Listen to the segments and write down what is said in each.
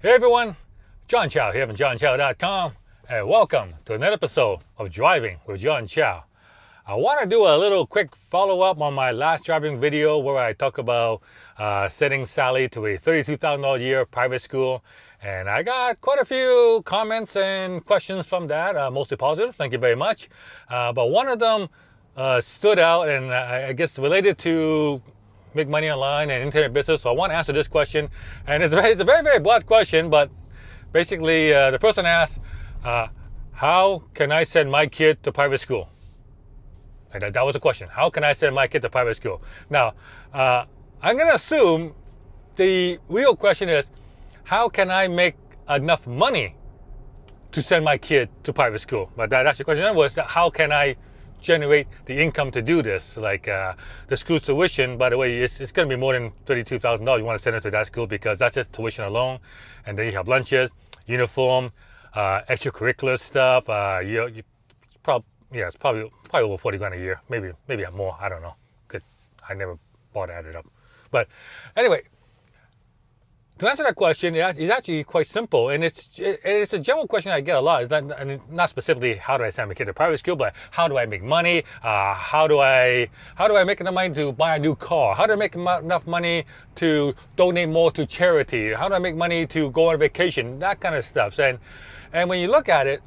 Hey everyone, John Chow here from johnchow.com, and welcome to another episode of Driving with John Chow. I want to do a little quick follow-up on my last driving video where I talk about sending Sally to a $32,000 a year private school, and I got quite a few comments and questions from that, mostly positive, thank you very much. But one of them stood out, and I guess related to make money online and internet business. So I want to answer this question, and it's a very, very broad question, but basically the person asked, how can I send my kid to private school? And that was the question. How can I send my kid to private school? Now, I'm going to assume the real question is, how can I make enough money to send my kid to private school? But that's the question. Was how can I generate the income to do this? Like the school's tuition, by the way, it's going to be more than $32,000. You want to send it to that school because that's just tuition alone, and then you have lunches, uniform, extracurricular stuff. It's probably over 40 grand a year, maybe more. I don't know, because I never added up. But anyway, to answer that question, it's actually quite simple, and it's a general question I get a lot. It's not specifically how do I send my kid to private school, but how do I make money? How do I make enough money to buy a new car? How do I make enough money to donate more to charity? How do I make money to go on vacation? That kind of stuff. And when you look at it,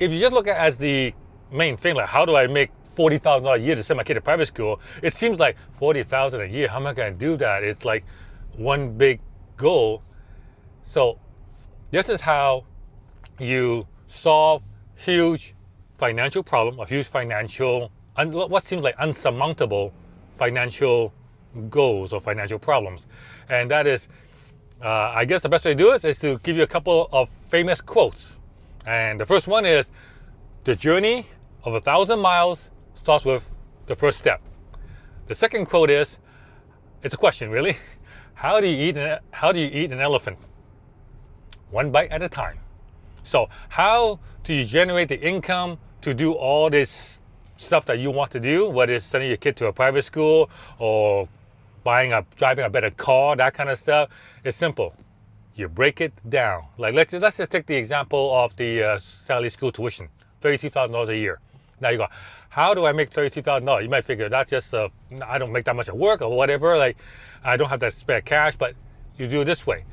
if you just look at it as the main thing, like how do I make $40,000 a year to send my kid to private school? It seems like $40,000 a year. How am I going to do that? It's like one big goal. So this is how you solve huge financial problem, a huge financial, what seems like unsurmountable financial goals or financial problems. And that is, I guess the best way to do it is to give you a couple of famous quotes. And the first one is, the journey of 1,000 miles starts with the first step. The second quote is, it's a question really, how do you eat an elephant? One bite at a time. So how do you generate the income to do all this stuff that you want to do, whether it's sending your kid to a private school or driving a better car, that kind of stuff? It's simple. You break it down. Like let's just take the example of the Sally school tuition, $32,000 a year. Now you go, how do I make $32,000? You might figure that's just I don't make that much at work or whatever. Like I don't have that spare cash, but you do it this way.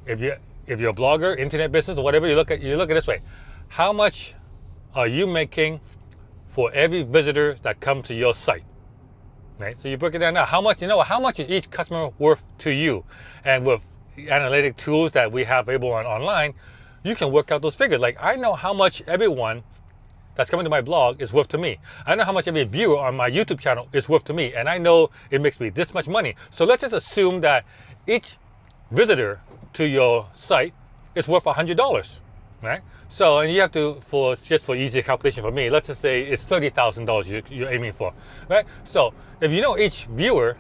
If you're a blogger, internet business, or whatever, you look at it this way. How much are you making for every visitor that comes to your site? Right? So you break it down now. How much is each customer worth to you? And with analytic tools that we have available online, you can work out those figures. Like I know how much everyone that's coming to my blog is worth to me. I know how much every viewer on my YouTube channel is worth to me, and I know it makes me this much money. So let's just assume that each visitor to your site is worth $100, right? So, and you have to, for easy calculation for me, let's just say it's $30,000 you're aiming for, right? So if you know each viewer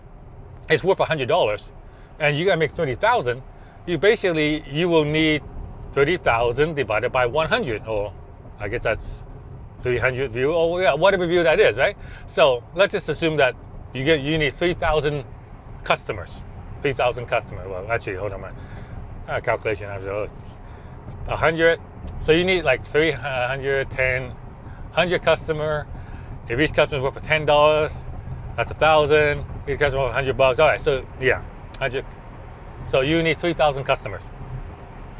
is worth $100, and you gotta make 30,000, you will need 30,000 divided by 100, or I guess that's 300 view, or yeah, whatever view that is, right? So let's just assume that you need 3,000 customers. 3,000 customers. Well, actually, hold on, my calculation. I was 100. So you need like 310, 100 customer. If each customer is worth $10, that's 1,000. Each customer worth $100. All right. So yeah, 100. So you need 3,000 customers.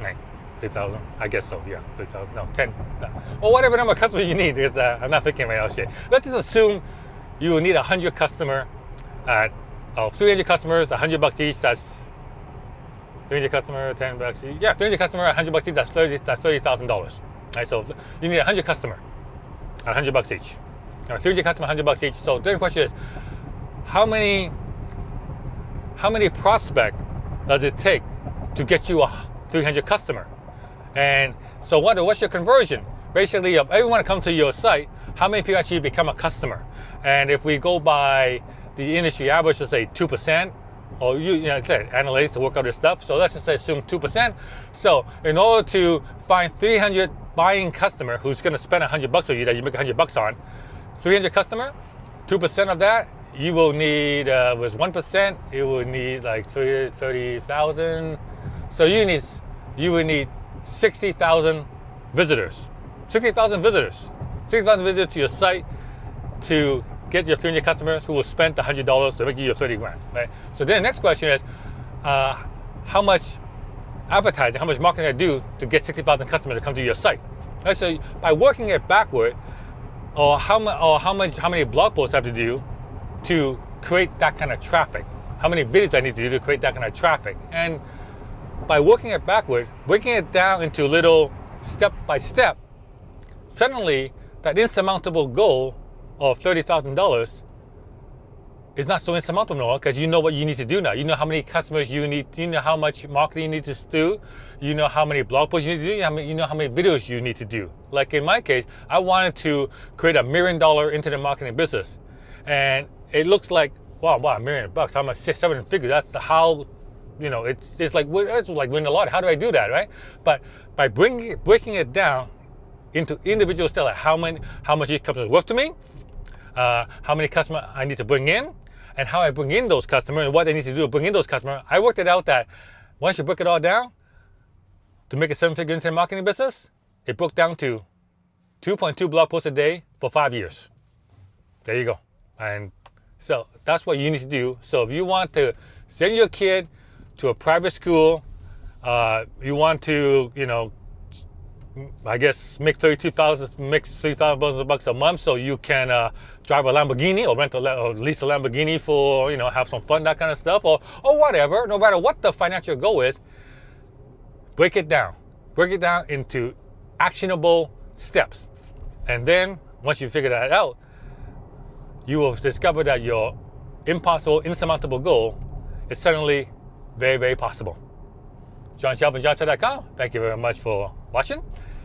Right. 3,000, I guess so, yeah, 3,000, no, 10, or whatever number of customers you need is, I'm not thinking right now, shit. Let's just assume you will need 100 customer at, 300 customers, $100 each, that's 300 customer, $10 each, yeah, 300 customer at $100 each, that's $30,000, right? So you need 100 customer at $100 each. Now, 300 customer, $100 each. So the question is, how many prospect does it take to get you a 300 customer? And so what's your conversion? Basically, if everyone comes to your site, how many people actually become a customer? And if we go by the industry average, let's say 2%, or analysts to work out this stuff. So let's just assume 2%. So in order to find 300 buying customer who's going to spend $100 with you that you make $100 on, 300 customer, 2% of that, you will need, with 1%, you will need like 30,000. So you would need 60,000 visitors. 60,000 visitors. 60,000 visitors to your site to get your 300 customers who will spend $100 to make you your 30 grand, right? So then the next question is, how much advertising, how much marketing I do to get 60,000 customers to come to your site? Right? So by working it backward, or how many blog posts I have to do to create that kind of traffic? How many videos I need to do to create that kind of traffic? And by working it backward, breaking it down into little step by step, suddenly that insurmountable goal of $30,000 is not so insurmountable anymore, because you know what you need to do now. You know how many customers you need, you know how much marketing you need to do, you know how many blog posts you need to do, you know how many videos you need to do. Like in my case, I wanted to create $1 million internet marketing business. And it looks like, wow, $1 million, how much, 6-7 figures, that's how, you know, it's like winning the lottery. How do I do that, right? But by breaking it down into individual steps, like how much each customer is worth to me, how many customers I need to bring in, and how I bring in those customers, and what I need to do to bring in those customers. I worked it out that once you break it all down, to make a 7-figure internet marketing business, it broke down to 2.2 blog posts a day for 5 years. There you go. And so that's what you need to do. So if you want to send your kid to a private school, you want to, you know, I guess make $3,000 a month so you can drive a Lamborghini, or or lease a Lamborghini for, you know, have some fun, that kind of stuff, or whatever. No matter what the financial goal is, break it down. Break it down into actionable steps. And then once you figure that out, you will discover that your impossible, insurmountable goal is suddenly very, very possible. John Shell from JohnShell.com. Thank you very much for watching.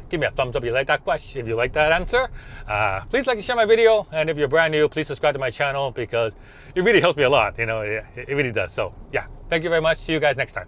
Give me a thumbs up if you like that question, if you like that answer. Please like and share my video. And if you're brand new, please subscribe to my channel, because it really helps me a lot. You know, it really does. So yeah, thank you very much. See you guys next time.